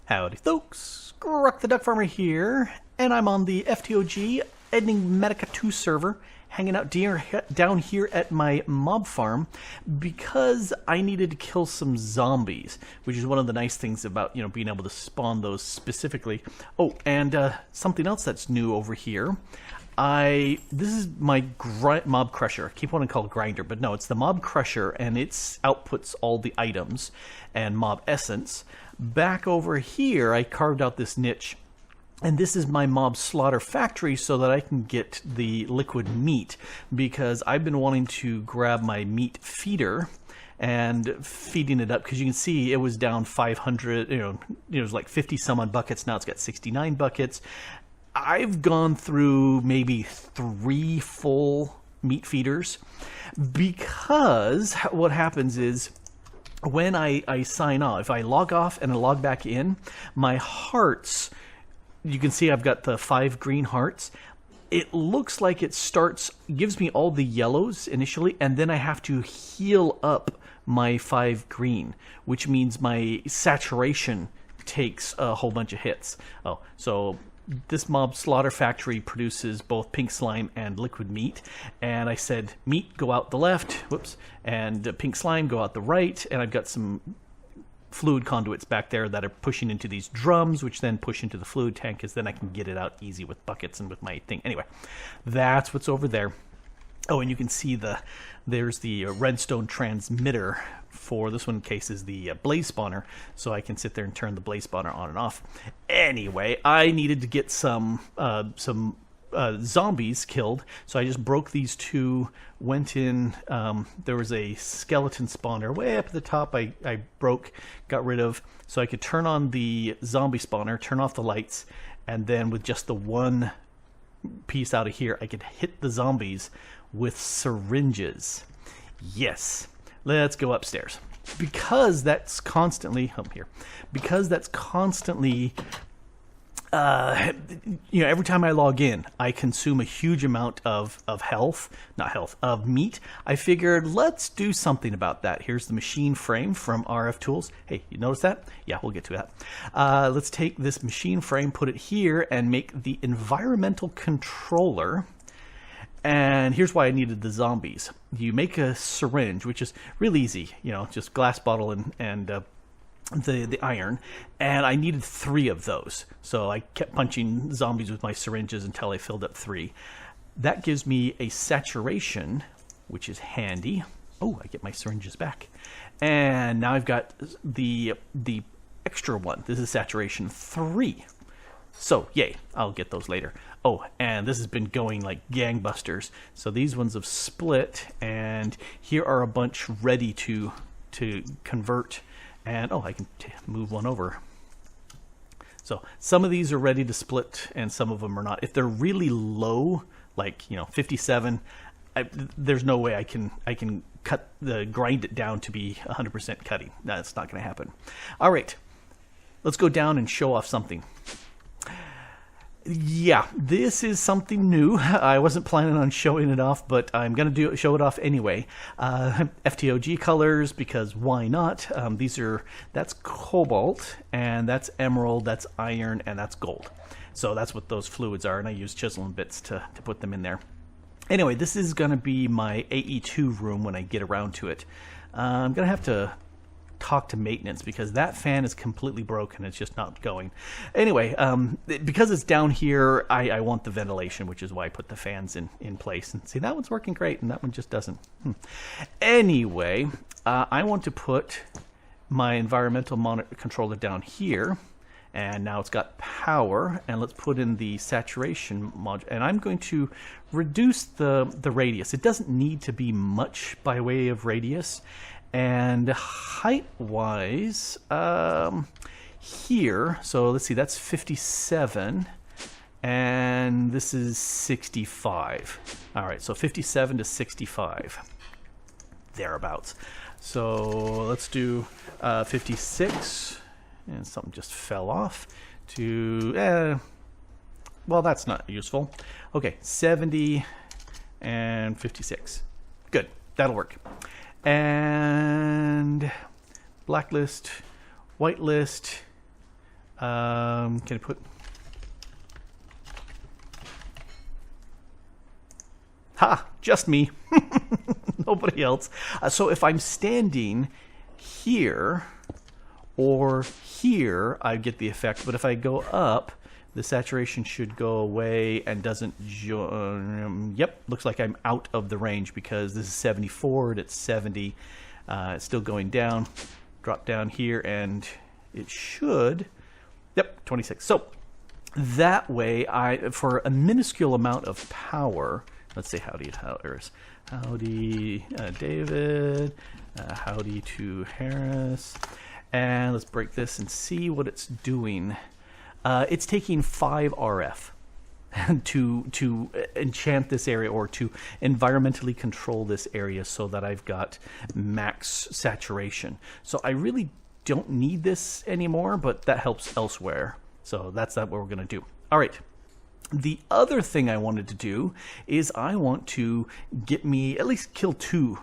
Howdy folks, Grok the DuckFarmer here, and I'm on the FTOG Enigmatica 2 server, hanging out down here at my mob farm because I needed to kill some zombies, which is one of the nice things about, being able to spawn those specifically. Oh, and something else that's new over here. This is my mob crusher. I keep wanting to call it grinder, but no, it's the mob crusher, and it outputs all the items and mob essence. Back over here, I carved out this niche, and this is my mob slaughter factory so that I can get the liquid meat, because I've been wanting to grab my meat feeder and feeding it up, because you can see it was down 500, it was like 50 some odd buckets. Now it's got 69 buckets. I've gone through maybe 3 full meat feeders, because what happens is when I sign off, if I log off and I log back in, my hearts, you can see I've got the 5 green hearts. It looks like it gives me all the yellows initially, and then I have to heal up my 5 green, which means my saturation takes a whole bunch of hits. Oh, so this mob slaughter factory produces both pink slime and liquid meat, and I said meat go out the left, whoops, and pink slime go out the right, and I've got some fluid conduits back there that are pushing into these drums, which then push into the fluid tank, because then I can get it out easy with buckets and with my thing. Anyway, that's what's over there. Oh, and you can see there's the redstone transmitter for this one, in case is the blaze spawner, so I can sit there and turn the blaze spawner on and off. Anyway, I needed to get some zombies killed, so I just broke these 2, went in, there was a skeleton spawner way up at the top I broke, got rid of, so I could turn on the zombie spawner, turn off the lights, and then with just the one piece out of here, I could hit the zombies with syringes. Yes, let's go upstairs, because that's constantly every time I log in, I consume a huge amount of meat. I figured, let's do something about that. Here's the machine frame from RF Tools. Hey, you notice that? Yeah, we'll get to that. Let's take this machine frame, put it here, and make the environmental controller. And here's why I needed the zombies. You make a syringe, which is really easy, just glass bottle and the iron, and I needed 3 of those. So I kept punching zombies with my syringes until I filled up 3. That gives me a saturation, which is handy. Oh, I get my syringes back. And now I've got the extra one. This is saturation 3. So, yay, I'll get those later. Oh, and this has been going like gangbusters. So these ones have split, and here are a bunch ready to convert. And, oh, I can move one over. So some of these are ready to split, and some of them are not. If they're really low, like, 57, there's no way I can grind it down to be 100% cutting. That's not going to happen. All right, let's go down and show off something. Yeah, this is something new. I wasn't planning on showing it off, but I'm going to show it off anyway. FTOG colors, because why not? That's cobalt, and that's emerald, that's iron, and that's gold. So that's what those fluids are, and I use chisel and bits to put them in there. Anyway, this is going to be my AE2 room when I get around to it. I'm going to have to talk to maintenance, because that fan is completely broken. It's just not going. Anyway, because it's down here, I want the ventilation, which is why I put the fans in place. And see, that one's working great, and that one just doesn't. Anyway, I want to put my environmental monitor controller down here, and now it's got power, and let's put in the saturation module, and I'm going to reduce the radius. It doesn't need to be much by way of radius. And height-wise, here, so let's see, that's 57, and this is 65. All right, so 57 to 65, thereabouts. So let's do 56, and something just fell off, to, well, that's not useful. Okay, 70 and 56. Good, that'll work. And blacklist, whitelist, Can I put... Ha! Just me. Nobody else. So if I'm standing here or here, I get the effect. But if I go up, the saturation should go away and doesn't... yep, looks like I'm out of the range because this is 74 and it's 70. It's still going down. Drop down here and it should... Yep, 26. So that way, for a minuscule amount of power... Let's say howdy, howdy, David, howdy to Harris, and let's break this and see what it's doing. It's taking 5 RF to enchant this area or to environmentally control this area so that I've got max saturation. So I really don't need this anymore, but that helps elsewhere. So that's what we're going to do. All right. The other thing I wanted to do is I want to get me, at least kill 2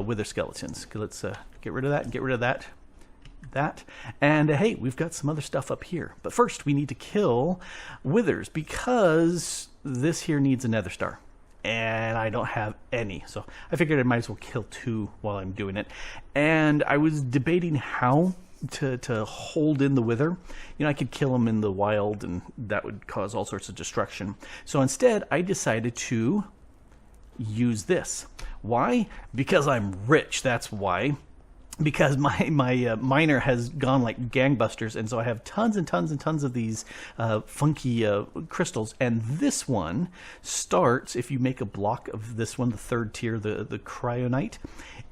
wither skeletons. Let's get rid of that and get rid of that. And hey, we've got some other stuff up here. But first we need to kill withers because this here needs a nether star. And I don't have any. So I figured I might as well kill 2 while I'm doing it. And I was debating how to hold in the wither. You know, I could kill them in the wild and that would cause all sorts of destruction. So instead, I decided to use this. Why? Because I'm rich, that's why. Because my miner has gone like gangbusters, and so I have tons and tons and tons of these funky crystals. And this one starts, if you make a block of this one, the 3rd tier, the cryonite,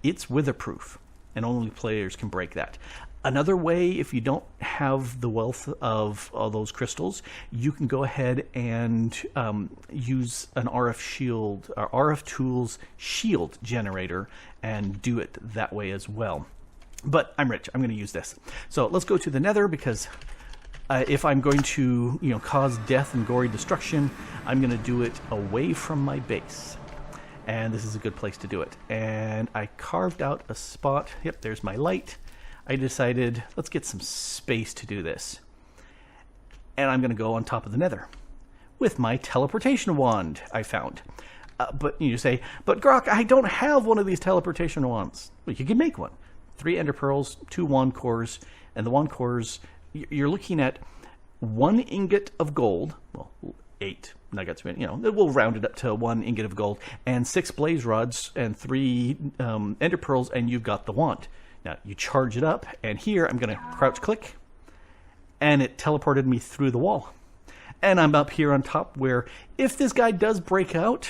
it's witherproof, and only players can break that. Another way, if you don't have the wealth of all those crystals, you can go ahead and use an RF shield, or RF Tools shield generator, and do it that way as well. But I'm rich. I'm going to use this. So let's go to the Nether because if I'm going to, cause death and gory destruction, I'm going to do it away from my base. And this is a good place to do it. And I carved out a spot. Yep, there's my light. I decided, let's get some space to do this. And I'm going to go on top of the Nether with my teleportation wand I found. But you say, but Grok, I don't have one of these teleportation wands. Well, you can make one. 3 ender pearls, 2 wand cores, and the wand cores, you're looking at 1 ingot of gold, well, 8 nuggets, we'll round it up to 1 ingot of gold, and 6 blaze rods and 3 ender pearls, and you've got the wand. Now, you charge it up, and here I'm going to crouch click, and it teleported me through the wall. And I'm up here on top where if this guy does break out,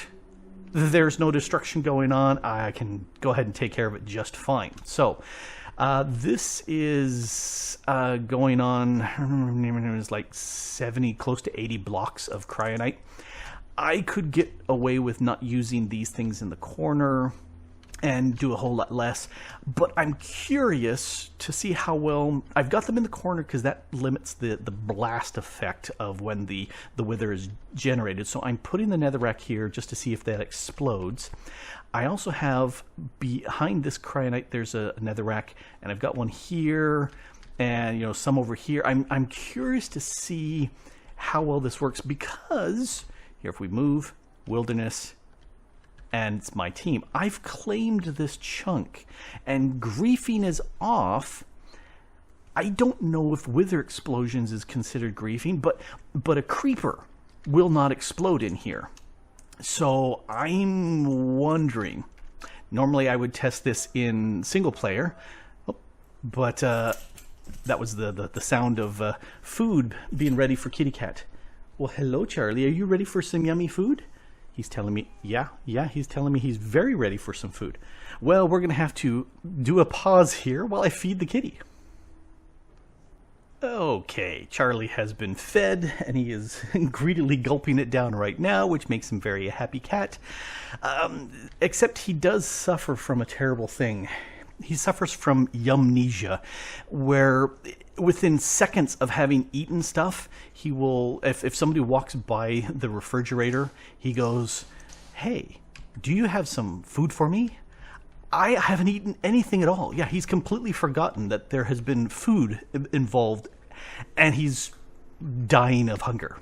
there's no destruction going on. I can go ahead and take care of it just fine. So this is going on, it was like 70, close to 80 blocks of cryonite. I could get away with not using these things in the corner and do a whole lot less, but I'm curious to see how well I've got them in the corner because that limits the blast effect of when the wither is generated. So I'm putting the netherrack here just to see if that explodes. I also have behind this cryonite there's a netherrack, and I've got one here and some over here. I'm curious to see how well this works because here, if we move wilderness, and it's my team. I've claimed this chunk, and griefing is off. I don't know if wither explosions is considered griefing, but a creeper will not explode in here. So I'm wondering. Normally I would test this in single player, but that was the sound of food being ready for Kitty Cat. Well, hello, Charlie. Are you ready for some yummy food? He's telling me, yeah, he's telling me he's very ready for some food. Well, we're going to have to do a pause here while I feed the kitty. Okay, Charlie has been fed, and he is greedily gulping it down right now, which makes him very a happy cat. Except he does suffer from a terrible thing. He suffers from yumnesia, where within seconds of having eaten stuff, he will, if somebody walks by the refrigerator, he goes, "Hey, do you have some food for me?" I haven't eaten anything at all. Yeah, he's completely forgotten that there has been food involved, and he's dying of hunger.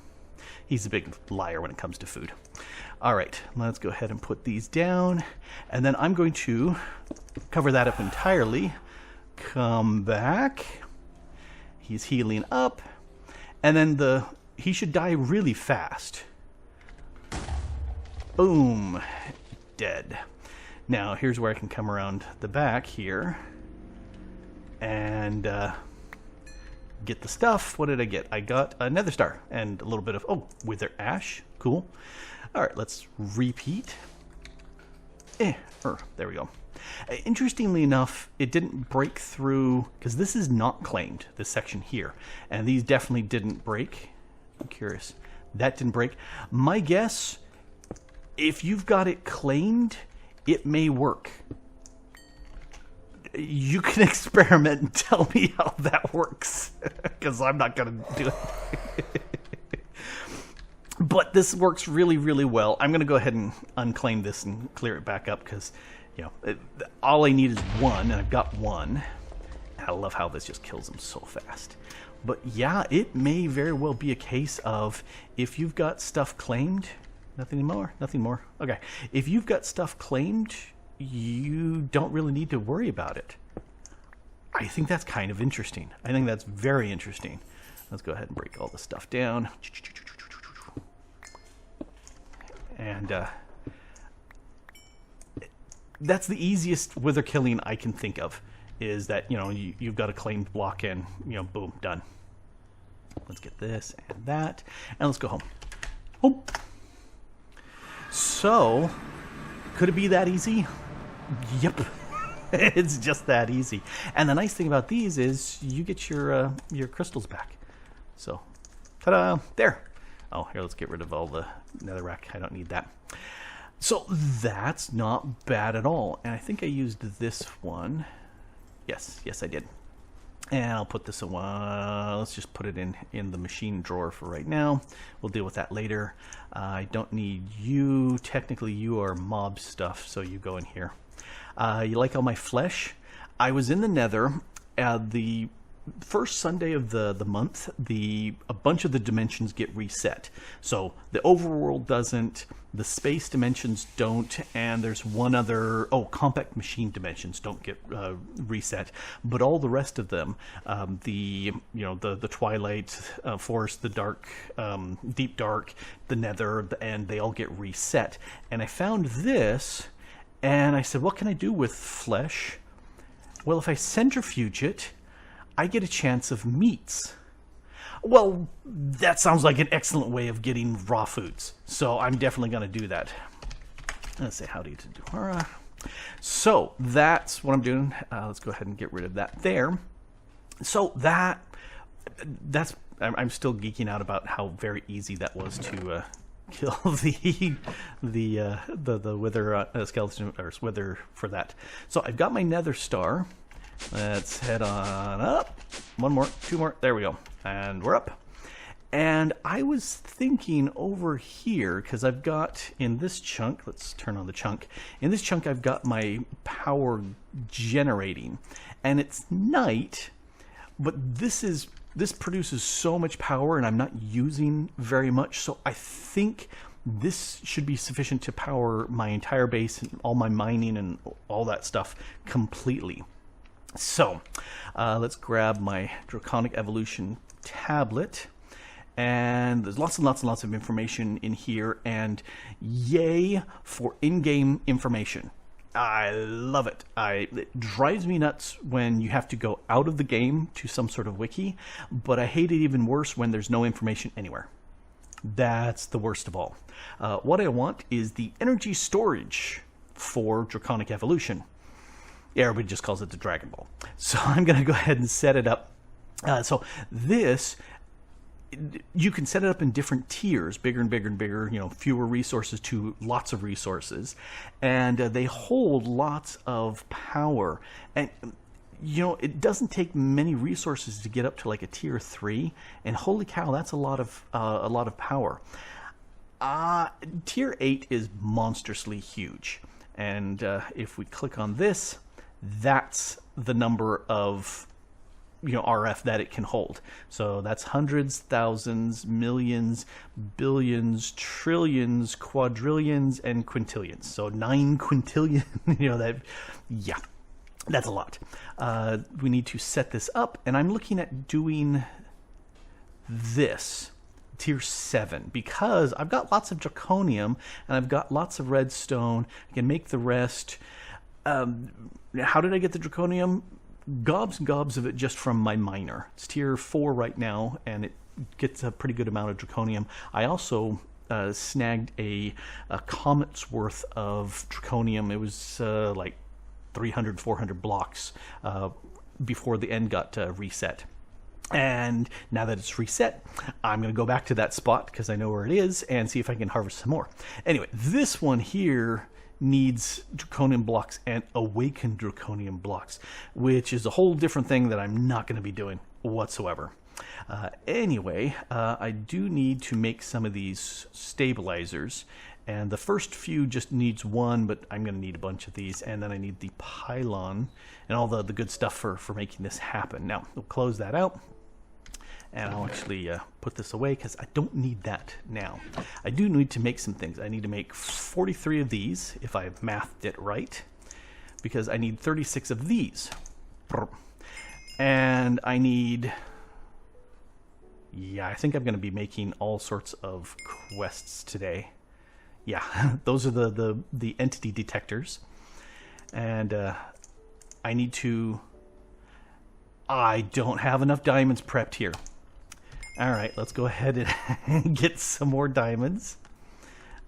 He's a big liar when it comes to food. All right, let's go ahead and put these down. And then I'm going to cover that up entirely. Come back. He's healing up. And then he should die really fast. Boom. Dead. Now, here's where I can come around the back here. And get the stuff. What did I get? I got a nether star and a little bit of, wither ash. Cool. All right, let's repeat. There we go. Interestingly enough, it didn't break through, because this is not claimed, this section here. And these definitely didn't break. I'm curious. That didn't break. My guess, if you've got it claimed, it may work. You can experiment and tell me how that works, because I'm not going to do it. But this works really, really well. I'm going to go ahead and unclaim this and clear it back up, because, you know, all I need is one, and I've got one. I love how this just kills them so fast. But yeah, it may very well be a case of, if you've got stuff claimed, nothing more. Okay, if you've got stuff claimed, you don't really need to worry about it. I think that's kind of interesting. I think that's very interesting. Let's go ahead and break all this stuff down. And that's the easiest wither killing I can think of, is that, you know, you've got a claimed block and, you know, boom, done. Let's get this and that, and let's go home. Home. So, could it be that easy? Yep. It's just that easy. And the nice thing about these is you get your crystals back. So, ta-da! There. Oh, here, let's get rid of all the netherrack. I don't need that. So that's not bad at all. And I think I used this one. Yes, I did. And I'll put this in one. Let's just put it in the machine drawer for right now. We'll deal with that later. I don't need you. Technically, you are mob stuff, so you go in here. You like all my flesh? I was in the nether. The first Sunday of the month, a bunch of the dimensions get reset. So the overworld doesn't, the space dimensions don't, and there's one other, compact machine dimensions don't get reset, but all the rest of them, the twilight forest, the dark, deep dark, the nether, and they all get reset. And I found this, and I said, what can I do with flesh? Well, if I centrifuge it, I get a chance of meats. Well, that sounds like an excellent way of getting raw foods. So I'm definitely going to do that. Let's say howdy to Dora. So that's what I'm doing. Let's go ahead and get rid of that there. So that's I'm still geeking out about how very easy that was to kill the wither skeleton or wither for that. So I've got my nether star. Let's head on up. One more, two more. There we go. And we're up. And I was thinking over here, because I've got in this chunk, let's turn on the chunk. In this chunk, I've got my power generating. And it's night, but this produces so much power, and I'm not using very much. So I think this should be sufficient to power my entire base and all my mining and all that stuff completely. So, let's grab my Draconic Evolution tablet, and there's lots and lots and lots of information in here, and yay for in-game information. I love it. It drives me nuts when you have to go out of the game to some sort of wiki, but I hate it even worse when there's no information anywhere. That's the worst of all. What I want is the energy storage for Draconic Evolution. Everybody just calls it the Dragon Ball. So I'm going to go ahead and set it up. So this, you can set it up in different tiers, bigger and bigger and bigger, fewer resources to lots of resources. And they hold lots of power. And, it doesn't take many resources to get up to like a tier 3. And holy cow, that's a lot of power. Tier 8 is monstrously huge. And if we click on this, that's the number of RF that it can hold. So that's hundreds, thousands, millions, billions, trillions, quadrillions, and quintillions. So 9 quintillion. That's a lot. We need to set this up, and I'm looking at doing this tier 7 because I've got lots of draconium and I've got lots of redstone. I can make the rest. How did I get the draconium? Gobs and gobs of it just from my miner. It's tier 4 right now, and it gets a pretty good amount of draconium. I also snagged a comet's worth of draconium. It was like 300, 400 blocks before the end got reset. And now that it's reset, I'm going to go back to that spot because I know where it is and see if I can harvest some more. Anyway, this one here needs draconium blocks and awakened draconium blocks, which is a whole different thing that I'm not going to be doing whatsoever. Anyway, I do need to make some of these stabilizers, and the first few just needs one, but I'm going to need a bunch of these, and then I need the pylon and all the good stuff for making this happen. Now, we'll close that out. And I'll actually put this away because I don't need that now. I do need to make some things. I need to make 43 of these, if I've mathed it right, because I need 36 of these. And I need... I think I'm going to be making all sorts of quests today. Those are the entity detectors. And I need to... I don't have enough diamonds prepped here. All right, let's go ahead and get some more diamonds.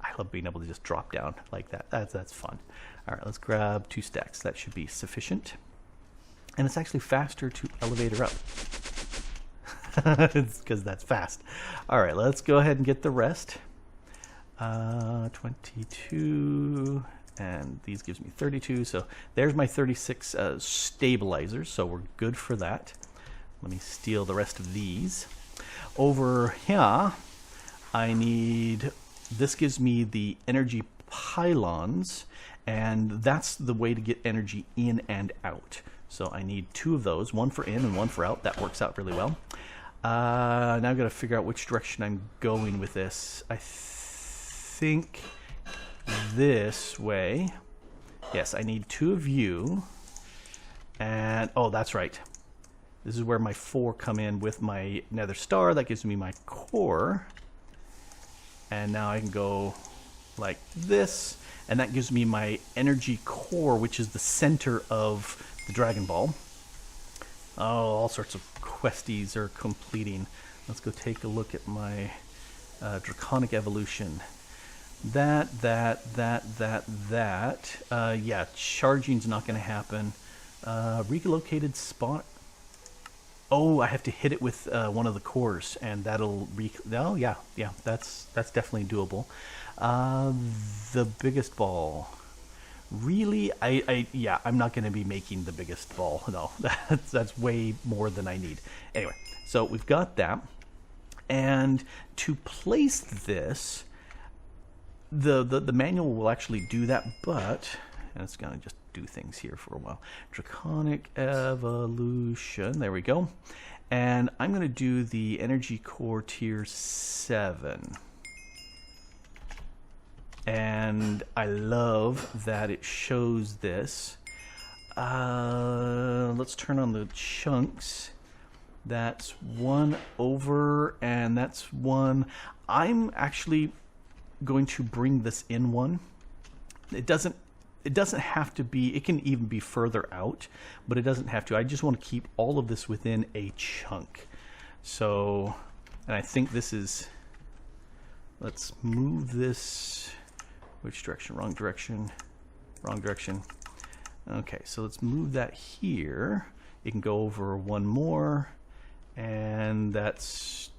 I love being able to just drop down like that. That's fun. All right, let's grab 2 stacks. That should be sufficient. And it's actually faster to elevator up. It's because that's fast. All right, let's go ahead and get the rest. 22, and these gives me 32. So there's my 36 stabilizers. So we're good for that. Let me steal the rest of these. Over here, I need, this gives me the energy pylons, and that's the way to get energy in and out. So I need 2 of those, one for in and one for out. That works out really well. Now I've got to figure out which direction I'm going with this. I think this way. Yes, I need 2 of you. And, oh, that's right. This is where my 4 come in with my nether star. That gives me my core. And now I can go like this. And that gives me my energy core, which is the center of the Dragon Ball. Oh, all sorts of questies are completing. Let's go take a look at my Draconic evolution. Yeah, charging's not going to happen. Relocated spot. Oh, I have to hit it with one of the cores, and that'll oh, yeah, that's definitely doable. The biggest ball. Really, I'm not going to be making the biggest ball. No, that's way more than I need. Anyway, so we've got that, and to place this, the manual will actually do that, but and it's going to just do things here for a while. Draconic evolution. There we go. And I'm going to do the energy core tier 7. And I love that it shows this. Let's turn on the chunks. That's 1 over, and that's 1. I'm actually going to bring this in 1. It doesn't have to be, it can even be further out, but it doesn't have to. I just want to keep all of this within a chunk. So, and I think this is, let's move this, which direction? Wrong direction. Wrong direction. Okay, so let's move that here. It can go over 1 more, and that's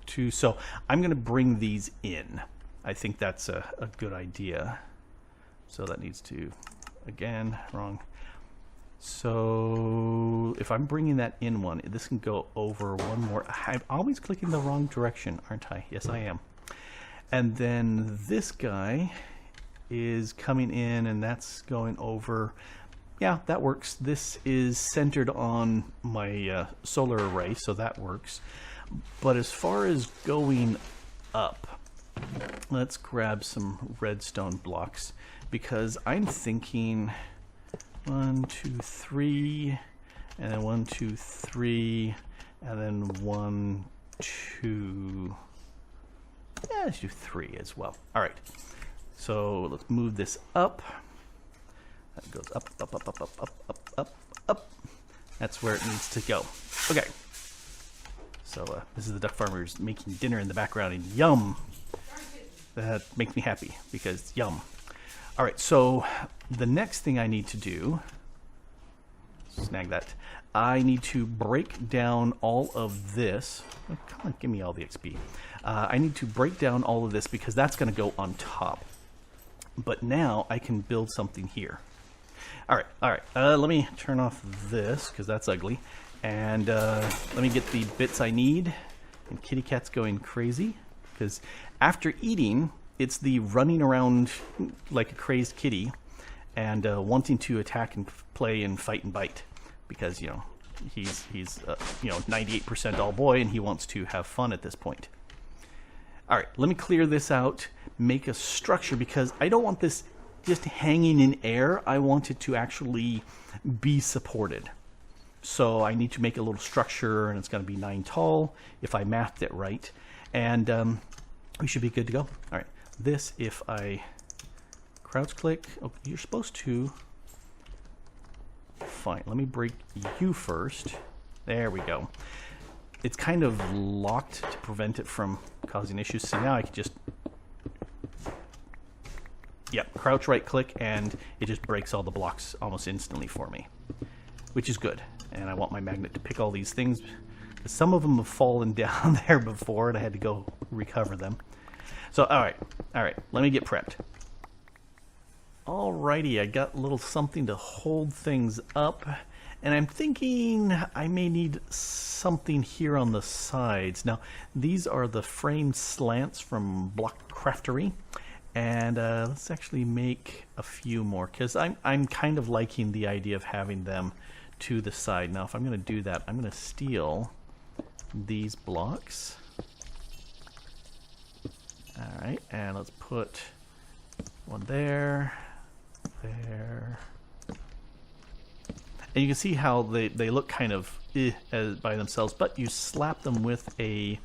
2. So I'm going to bring these in. I think that's a good idea. So that needs to, again, wrong. So if I'm bringing that in 1, this can go over 1 more. I'm always clicking the wrong direction, aren't I? Yes, I am. And then this guy is coming in, and that's going over Yeah, that works. This is centered on my solar array, so that works. But as far as going up, let's grab some redstone blocks, because I'm thinking 1, 2, 3, and then 1, 2, 3, and then 1, 2. Yeah, let's do 3 as well. All right. So let's move this up. That goes up, up, up, up, up, up, up, up, up. That's where it needs to go. Okay. So this is the duck farmers making dinner in the background, and yum. That makes me happy because yum. All right. So the next thing I need to do, snag that. I need to break down all of this. Oh, come on, give me all the XP. I need to break down all of this because that's going to go on top. But now I can build something here. All right. Let me turn off this because that's ugly. And let me get the bits I need. And kitty cat's going crazy because after eating, it's the running around like a crazed kitty and wanting to attack and play and fight and bite because, you know, he's 98% all boy and he wants to have fun at this point. All right, let me clear this out, make a structure because I don't want this just hanging in air. I want it to actually be supported. So I need to make a little structure, and it's going to be 9 tall if I mathed it right. And we should be good to go. All right, this, if I crouch click, oh, you're supposed to, fine, let me break you first. There we go. It's kind of locked to prevent it from causing issues. So now I can just, crouch right click and it just breaks all the blocks almost instantly for me, which is good. And I want my magnet to pick all these things because some of them have fallen down there before and I had to go recover them. So, all right, let me get prepped. Alrighty, I got a little something to hold things up. And I'm thinking I may need something here on the sides. Now, these are the frame slants from Block Craftery. And let's actually make a few more because I'm kind of liking the idea of having them to the side. Now, if I'm going to do that, I'm going to steal these blocks. All right, and let's put one there, there. And you can see how they look kind of by themselves, but you slap them with a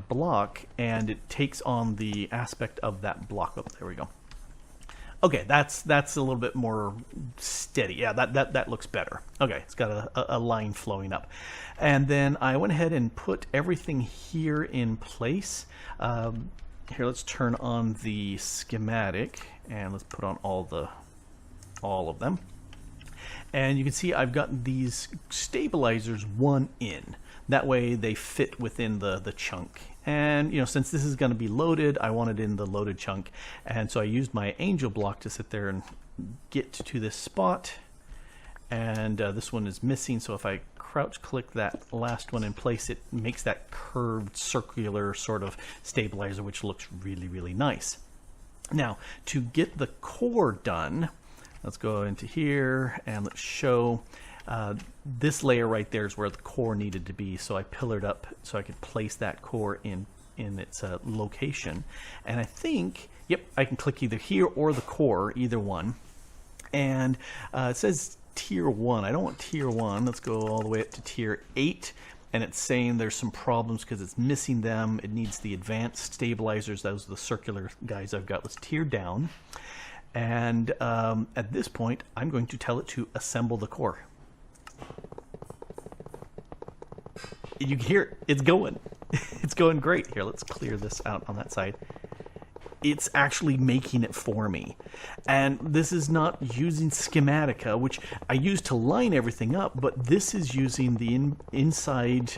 block and it takes on the aspect of that block. Oh, there we go. Okay, that's a little bit more steady. Yeah, that looks better. Okay, it's got a line flowing up. And then I went ahead and put everything here in place. Here, let's turn on the schematic and let's put on all of them. And you can see I've got these stabilizers one in. That way they fit within the chunk. And you know, since this is going to be loaded, I want it in the loaded chunk. And so I used my angel block to sit there and get to this spot. And this one is missing, so if I crouch click that last one in place, it makes that curved circular sort of stabilizer, which looks really, really nice. Now, to get the core done, let's go into here and let's show this layer right there is where the core needed to be. So I pillared up so I could place that core in its location. And I think, yep, I can click either here or the core, either one. And it says tier 1. I don't want tier 1. Let's go all the way up to tier 8. And it's saying there's some problems because it's missing them. It needs the advanced stabilizers. Those are the circular guys I've got. Let's tier down. And at this point, I'm going to tell it to assemble the core. You can hear it. It's going. It's going great. Here, let's clear this out on that side. It's actually making it for me. And this is not using Schematica, which I use to line everything up, but this is using the inside,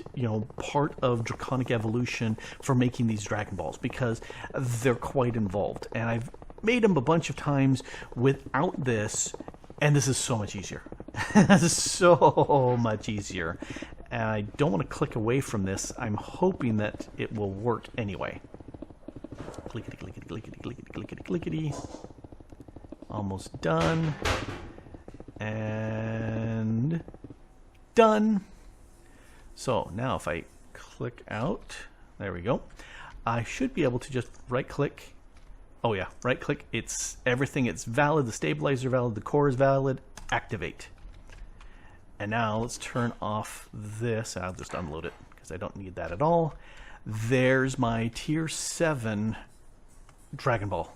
part of Draconic evolution for making these Dragon Balls because they're quite involved. And I've made them a bunch of times without this, and this is so much easier. This is so much easier. And I don't want to click away from this. I'm hoping that it will work anyway. Clickety, clickety, clickety, clickety, clickety, clickety. Almost done. And done. So now if I click out, there we go. I should be able to just right click. Oh yeah, right click. It's everything. It's valid. The stabilizer valid. The core is valid. Activate. And now let's turn off this. I'll just unload it because I don't need that at all. There's my tier 7 Dragon Ball.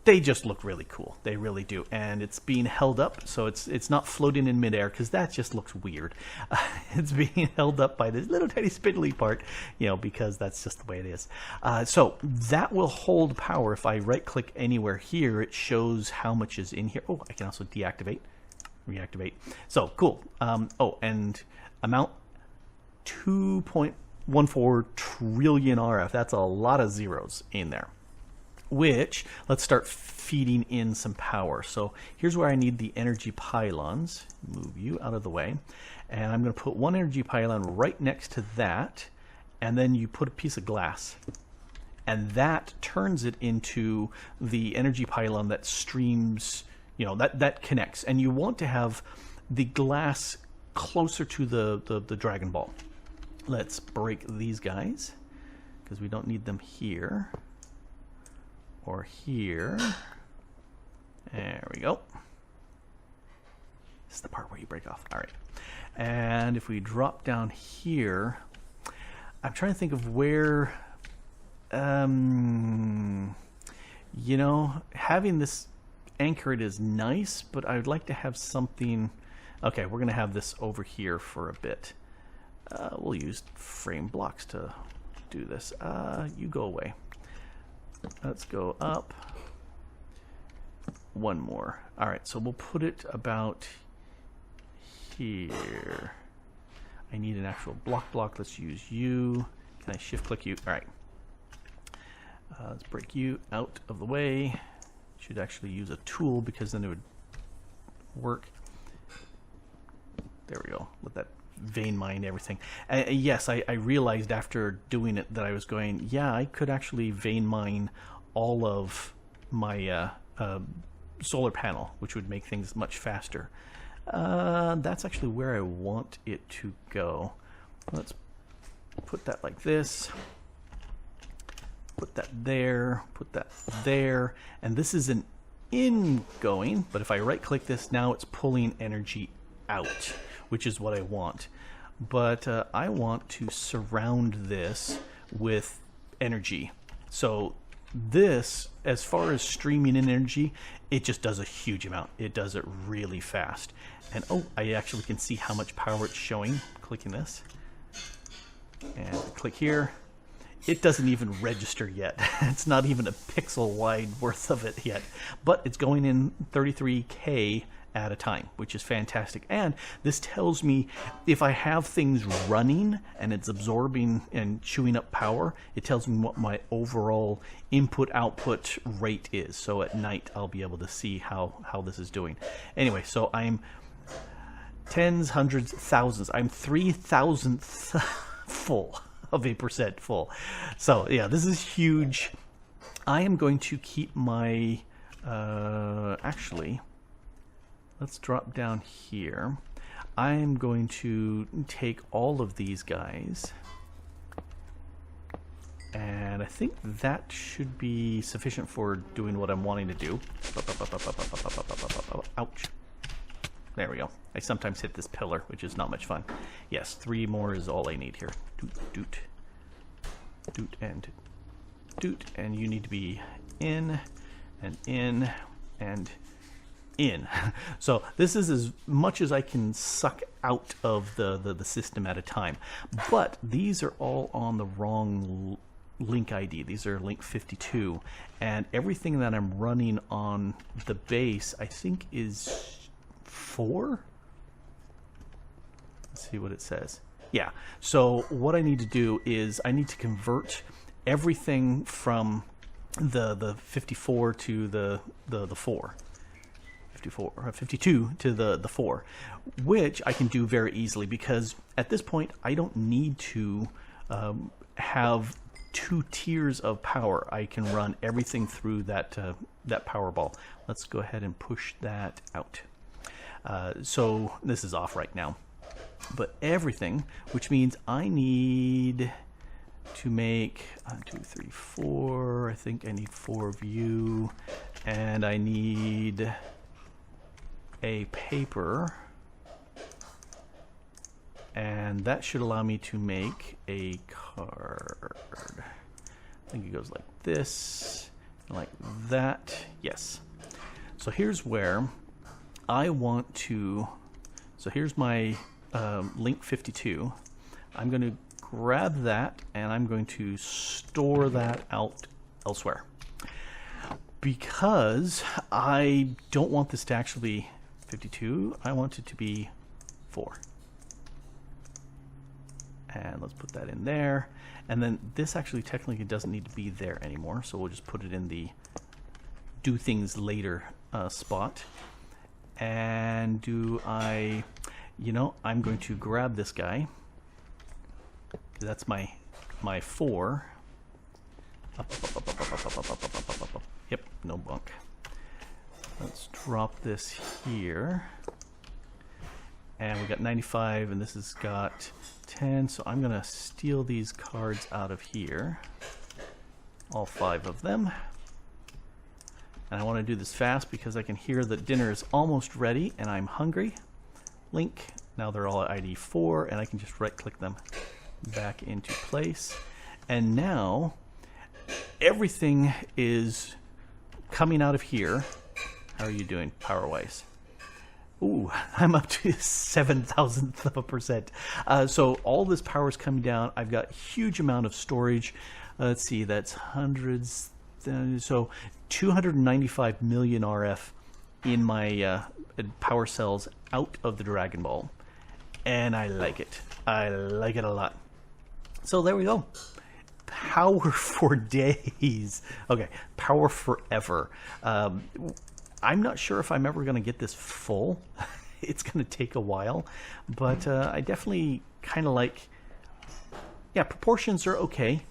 They just look really cool. They really do. And it's being held up, so it's not floating in midair because that just looks weird. It's being held up by this little tiny spindly part, you know, because that's just the way it is. So that will hold power. If I right click anywhere here, it shows how much is in here. Oh, I can also deactivate, reactivate. So cool. Oh, and amount 2.14 trillion RF. That's a lot of zeros in there. Which, let's start feeding in some power. So here's where I need the energy pylons. Move you out of the way. And I'm going to put one energy pylon right next to that. And then you put a piece of glass. And that turns it into the energy pylon that streams, you know, that connects. And you want to have the glass closer to the Dragon Ball. Let's break these guys, because we don't need them here. Or here. There we go. This is the part where you break off. All right. And if we drop down here, I'm trying to think of where, you know, having this anchored is nice, but I would like to have something. Okay, we're going to have this over here for a bit. We'll use frame blocks to do this. You go away. Let's go up one more. All right, so we'll put it about here. I need an actual block. Let's use you. Can I shift click you? All right. Let's break you out of the way. Should actually use a tool because then it would work. There we go. Let that vein mine everything. Yes, I realized after doing it that I was going, yeah, I could actually vein mine all of my solar panel, which would make things much faster. That's actually where I want it to go. Let's put that like this. Put that there. Put that there. And this is an ingoing, but if I right click this, now it's pulling energy out, which is what I want. But I want to surround this with energy. So this, as far as streaming in energy, it just does a huge amount. It does it really fast. And oh, I actually can see how much power it's showing. Clicking this. And click here. It doesn't even register yet. It's not even a pixel wide worth of it yet. But it's going in 33K at a time, which is fantastic. And this tells me if I have things running and it's absorbing and chewing up power, it tells me what my overall input output rate is. So at night I'll be able to see how this is doing. Anyway, so I'm tens, hundreds, thousands. I'm 3,000th full of a percent full. So yeah, this is huge. I am going to keep my actually, let's drop down here. I'm going to take all of these guys, and I think that should be sufficient for doing what I'm wanting to do. Ouch. There we go. I sometimes hit this pillar, which is not much fun. Yes, 3 more is all I need here. Doot, doot, doot, and doot, and you need to be in, and in, and in. So this is as much as I can suck out of the system at a time. But these are all on the wrong link ID. These are link 52, and everything that I'm running on the base, I think, is 4. Let's see what it says. Yeah, so what I need to do is I need to convert everything from the 54 to the 4. 54 or 52 to the 4, which I can do very easily because at this point I don't need to have 2 tiers of power. I can run everything through that that power ball. Let's go ahead and push that out. So this is off right now. But everything, which means I need to make 1, 2, 3, 4. I think I need 4 of you, and I need a paper, and that should allow me to make a card. I think it goes like this, like that. Yes. So here's where I want to. So here's my link 52. I'm going to grab that and I'm going to store that out elsewhere because I don't want this to actually be 52. I want it to be 4. And let's put that in there. And then this actually technically doesn't need to be there anymore, so we'll just put it in the do things later spot. And I'm going to grab this guy. That's my 4. Up. Yep, no bunk. Let's drop this here. And we got 95, and this has got 10, so I'm gonna steal these cards out of here. All 5 of them. And I want to do this fast because I can hear that dinner is almost ready and I'm hungry. Link. Now they're all at ID 4 and I can just right click them back into place. And now everything is coming out of here. How are you doing power-wise? Ooh, I'm up to 0.007 of a percent. So all this power is coming down. I've got a huge amount of storage. Let's see, that's hundreds. So 295 million RF in my power cells out of the Dragon Ball. And I like it. I like it a lot. So there we go. Power for days. Okay, power forever. I'm not sure if I'm ever going to get this full. It's going to take a while. But I definitely kind of like... Yeah, proportions are okay.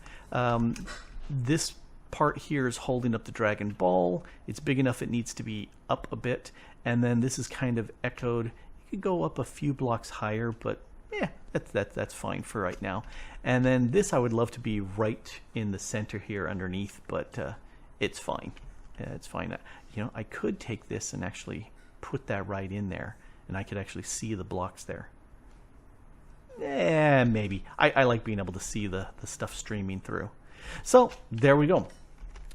This part here is holding up the Dragon Ball. It's big enough it needs to be up a bit. And then this is kind of echoed. You could go up a few blocks higher, but yeah, that's fine for right now. And then this I would love to be right in the center here underneath, but it's fine. It's fine. You know, I could take this and actually put that right in there, and I could actually see the blocks there. Maybe. I like being able to see the stuff streaming through. So there we go.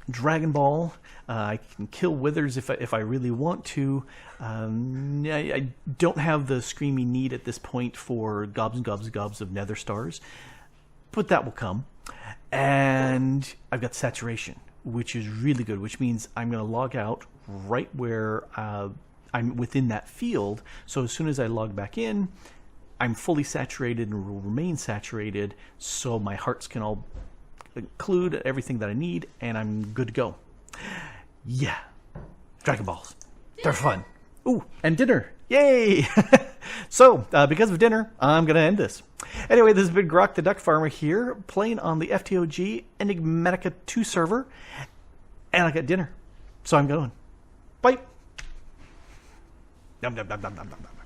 Dragon Ball. I can kill withers if I really want to. I don't have the screaming need at this point for gobs and gobs and gobs of nether stars, but that will come. And I've got saturation, which is really good, which means I'm going to log out right where I'm within that field. So as soon as I log back in, I'm fully saturated and will remain saturated, so my hearts can all include everything that I need, and I'm good to go. Yeah, Dragon Balls. They're fun. Ooh, and dinner. Yay! So, because of dinner, I'm going to end this. Anyway, this has been Grok the DuckFarmer here, playing on the FTOG Enigmatica 2 server, and I got dinner, so I'm going. Bye! Nom, nom, nom, nom, nom, nom, nom.